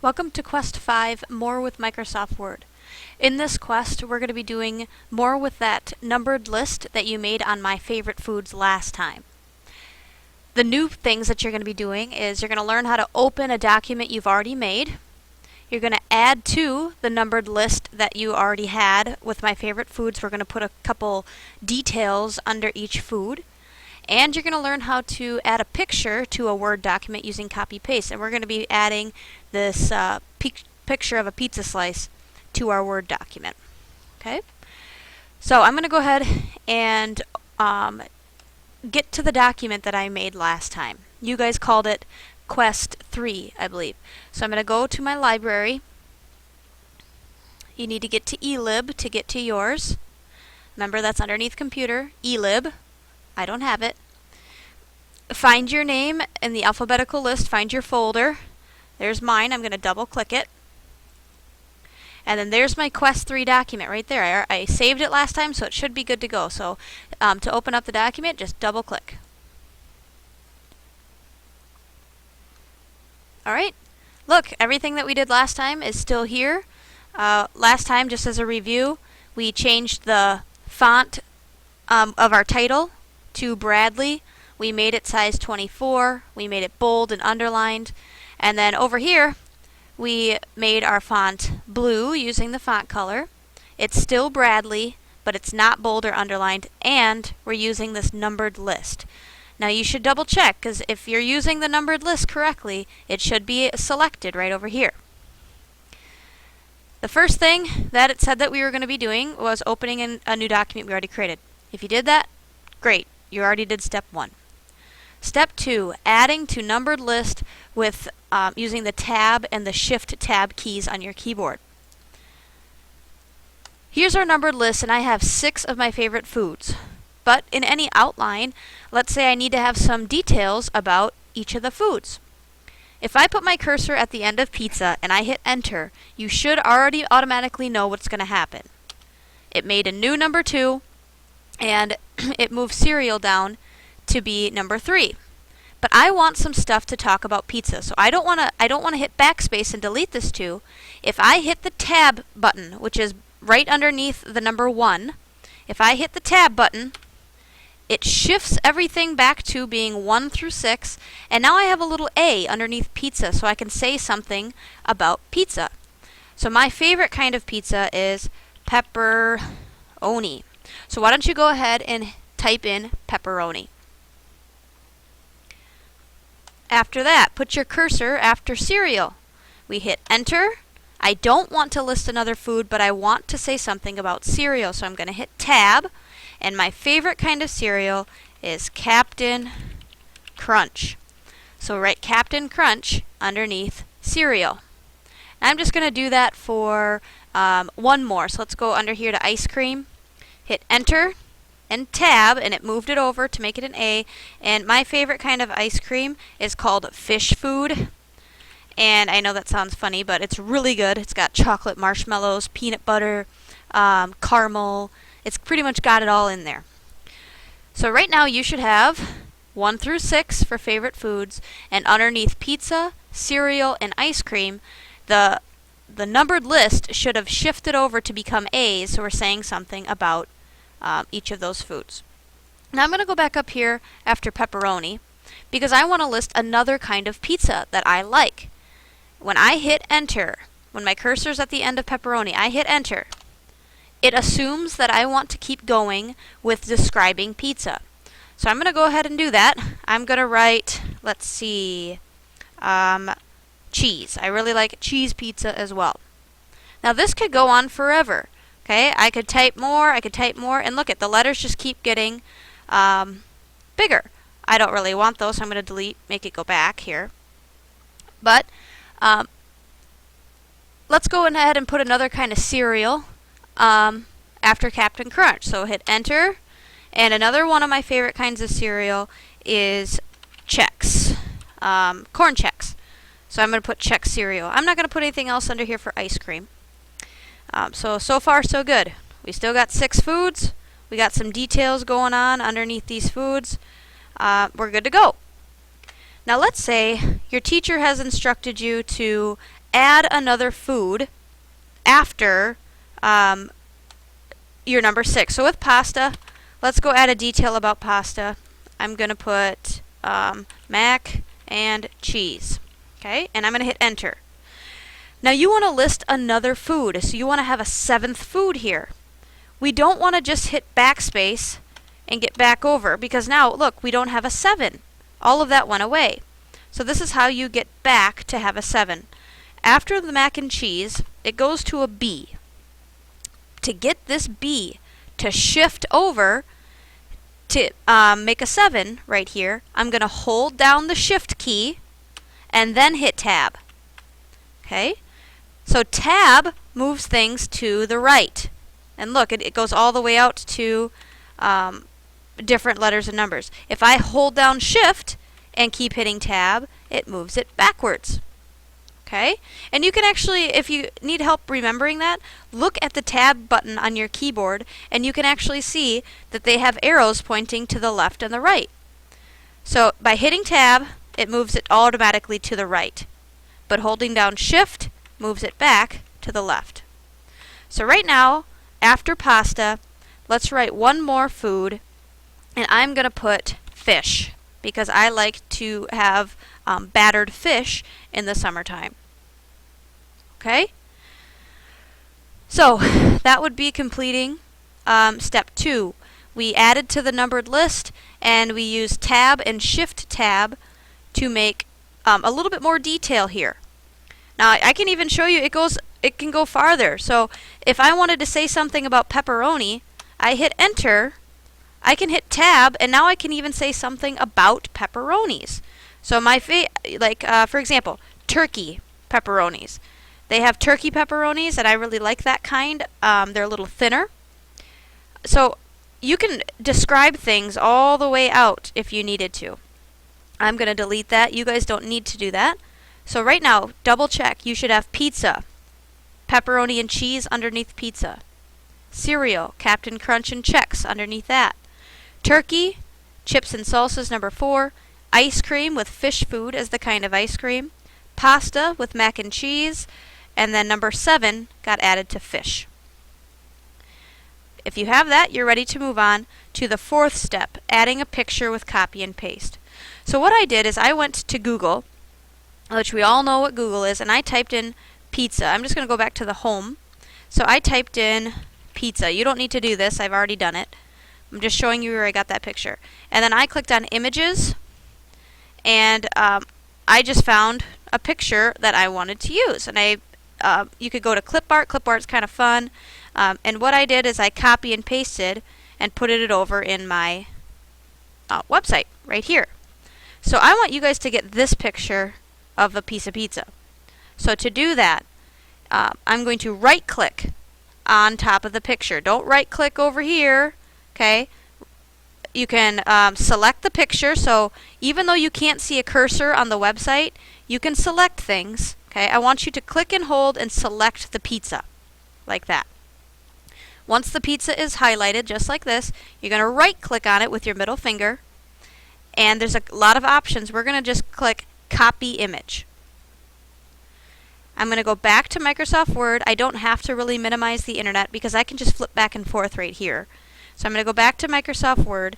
Welcome to Quest 5, More with Microsoft Word. In this quest, we're going to be doing more with that numbered list that you made on My Favorite Foods last time. The new things that you're going to be doing is you're going to learn how to open a document you've already made. You're going to add to the numbered list that you already had with My Favorite Foods. We're going to put a couple details under each food. And you're going to learn how to add a picture to a Word document using copy-paste. And we're going to be adding this picture of a pizza slice to our Word document. Okay? So I'm going to go ahead and get to the document that I made last time. You guys called it Quest 3, I believe. So I'm going to go to my library. You need to get to eLib to get to yours. Remember, that's underneath computer, eLib. I don't have it. Find your name in the alphabetical list. Find your folder. There's mine. I'm going to double click it. And then there's my Quest 3 document right there. I saved it last time, so it should be good to go. So to open up the document, just double click. Alright. Look, everything that we did last time is still here. Last time, just as a review, we changed the font of our title to Bradley. We made it size 24. We made it bold and underlined. And then over here, we made our font blue using the font color. It's still Bradley, but it's not bold or underlined, and we're using this numbered list. Now you should double check, because if you're using the numbered list correctly, it should be selected right over here. The first thing that it said that we were going to be doing was opening a new document we already created. If you did that, great. You already did step 1. Step 2, adding to numbered list with using the tab and the shift tab keys on your keyboard. Here's our numbered list, and I have 6 of my favorite foods. But in any outline, let's say I need to have some details about each of the foods. If I put my cursor at the end of pizza and I hit enter, you should already automatically know what's going to happen. It made a new number 2, and it moved cereal down to be number 3. But I want some stuff to talk about pizza, so I don't want to hit backspace and delete this 2. If I hit the tab button, which is right underneath the number 1, if I hit the tab button, it shifts everything back to being 1 through 6, and now I have a little A underneath pizza, so I can say something about pizza. So my favorite kind of pizza is pepperoni. So why don't you go ahead and type in pepperoni. After that, put your cursor after cereal. We hit enter. I don't want to list another food, but I want to say something about cereal, so I'm going to hit tab. And my favorite kind of cereal is Captain Crunch. So write Captain Crunch underneath cereal. And I'm just going to do that for one more. So let's go under here to ice cream. Hit enter and tab, and it moved it over to make it an A. And my favorite kind of ice cream is called fish food. And I know that sounds funny, but it's really good. It's got chocolate marshmallows, peanut butter, caramel. It's pretty much got it all in there. So right now you should have 1 through 6 for favorite foods, and underneath pizza, cereal, and ice cream, the numbered list should have shifted over to become A's, so we're saying something about each of those foods. Now I'm going to go back up here after pepperoni because I want to list another kind of pizza that I like. When I hit enter, when my cursor's at the end of pepperoni, I hit enter. It assumes that I want to keep going with describing pizza. So I'm going to go ahead and do that. I'm going to write, let's see, cheese. I really like cheese pizza as well. Now this could go on forever. Okay, I could type more, and look at the letters just keep getting bigger. I don't really want those, so I'm going to delete, make it go back here. But let's go ahead and put another kind of cereal after Captain Crunch. So hit enter, and another one of my favorite kinds of cereal is Chex, corn Chex. So I'm going to put Chex cereal. I'm not going to put anything else under here for ice cream. So far so good. We still got 6 foods. We got some details going on underneath these foods. We're good to go. Now let's say your teacher has instructed you to add another food after your number 6. So with pasta, let's go add a detail about pasta. I'm going to put mac and cheese. Okay, and I'm going to hit enter. Now you want to list another food, so you want to have a 7th food here. We don't want to just hit backspace and get back over, because now, look, we don't have a 7. All of that went away. So this is how you get back to have a 7. After the mac and cheese, it goes to a B. To get this B to shift over to make a 7 right here, I'm going to hold down the shift key and then hit tab. Okay? So tab moves things to the right. And look, it goes all the way out to different letters and numbers. If I hold down shift and keep hitting tab, it moves it backwards. Okay? And you can actually, if you need help remembering that, look at the tab button on your keyboard and you can actually see that they have arrows pointing to the left and the right. So by hitting tab, it moves it automatically to the right. But holding down shift moves it back to the left. So right now, after pasta, let's write one more food, and I'm going to put fish, because I like to have battered fish in the summertime. Okay? So that would be completing step 2. We added to the numbered list, and we used tab and shift tab to make a little bit more detail here. Now I can even show you it can go farther. So if I wanted to say something about pepperoni, I hit enter, I can hit tab, and now I can even say something about pepperonis. So for example, turkey pepperonis. They have turkey pepperonis, and I really like that kind. They're a little thinner. So you can describe things all the way out if you needed to. I'm going to delete that. You guys don't need to do that. So right now, double check. You should have pizza, pepperoni and cheese underneath pizza. Cereal, Captain Crunch and Chex underneath that. Turkey, chips and salsas number 4. Ice cream with fish food as the kind of ice cream. Pasta with mac and cheese. And then number 7 got added to fish. If you have that, you're ready to move on to the 4th step, adding a picture with copy and paste. So what I did is I went to Google, which we all know what Google is, and I typed in pizza. I'm just going to go back to the home. So I typed in pizza. You don't need to do this. I've already done it. I'm just showing you where I got that picture. And then I clicked on images, and I just found a picture that I wanted to use. And you could go to clipart. Clipart's kind of fun. And what I did is I copy and pasted and put it over in my website right here. So I want you guys to get this picture of a piece of pizza. So to do that, I'm going to right click on top of the picture. Don't right click over here. Okay? You can select the picture. So even though you can't see a cursor on the website, you can select things. Okay? I want you to click and hold and select the pizza like that. Once the pizza is highlighted just like this, you're going to right click on it with your middle finger. And there's a lot of options. We're going to just click copy image. I'm going to go back to Microsoft Word. I don't have to really minimize the internet because I can just flip back and forth right here. So I'm going to go back to Microsoft Word,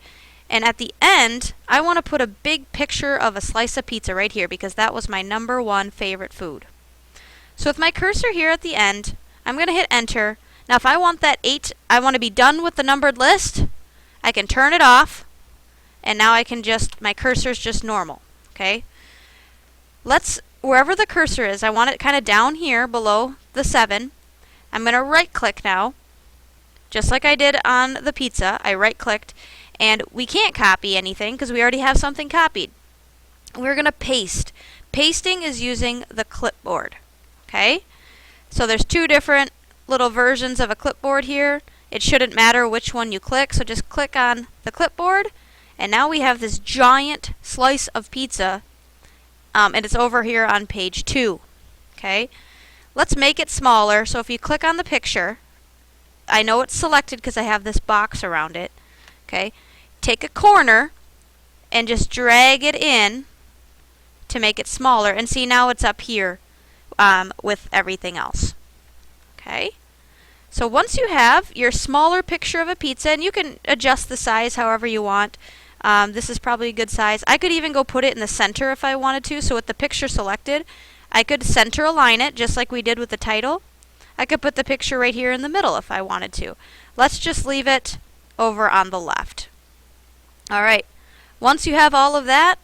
and at the end I want to put a big picture of a slice of pizza right here because that was my number 1 favorite food. So with my cursor here at the end, I'm going to hit enter. Now if I want I want to be done with the numbered list, I can turn it off. And now I can my cursor's just normal, okay? Wherever the cursor is, I want it kind of down here below the 7. I'm going to right click now, just like I did on the pizza. I right clicked, and we can't copy anything because we already have something copied. We're going to paste. Pasting is using the clipboard, okay? So there's 2 different little versions of a clipboard here. It shouldn't matter which one you click, so just click on the clipboard. And now we have this giant slice of pizza, and it's over here on page 2. Okay, let's make it smaller. So if you click on the picture, I know it's selected because I have this box around it. Okay, take a corner and just drag it in to make it smaller. And see, now it's up here. with everything else. Okay? So once you have your smaller picture of a pizza, and you can adjust the size however you want. This is probably a good size. I could even go put it in the center if I wanted to. So with the picture selected, I could center align it just like we did with the title. I could put the picture right here in the middle if I wanted to. Let's just leave it over on the left. Alright, once you have all of that,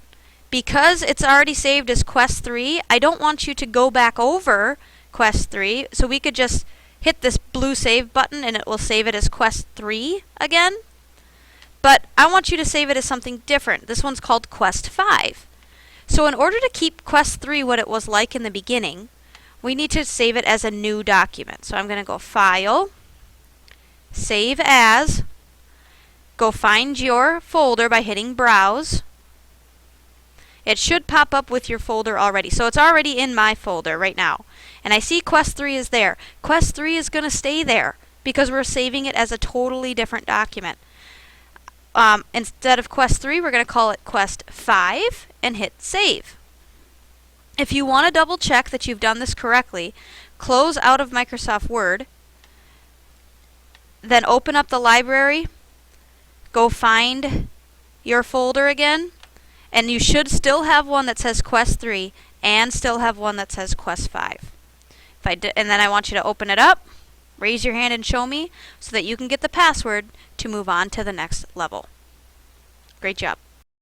because it's already saved as Quest 3, I don't want you to go back over Quest 3, so we could just hit this blue save button and it will save it as Quest 3 again. But I want you to save it as something different. This one's called Quest 5. So in order to keep Quest 3 what it was like in the beginning, we need to save it as a new document. So I'm going to go File, Save As, go find your folder by hitting Browse. It should pop up with your folder already. So it's already in my folder right now. And I see Quest 3 is there. Quest 3 is going to stay there because we're saving it as a totally different document. Instead of Quest 3, we're going to call it Quest 5 and hit Save. If you want to double check that you've done this correctly, close out of Microsoft Word, then open up the library, go find your folder again, and you should still have one that says Quest 3 and still have one that says Quest 5. And then I want you to open it up, raise your hand and show me so that you can get the password to move on to the next level. Great job.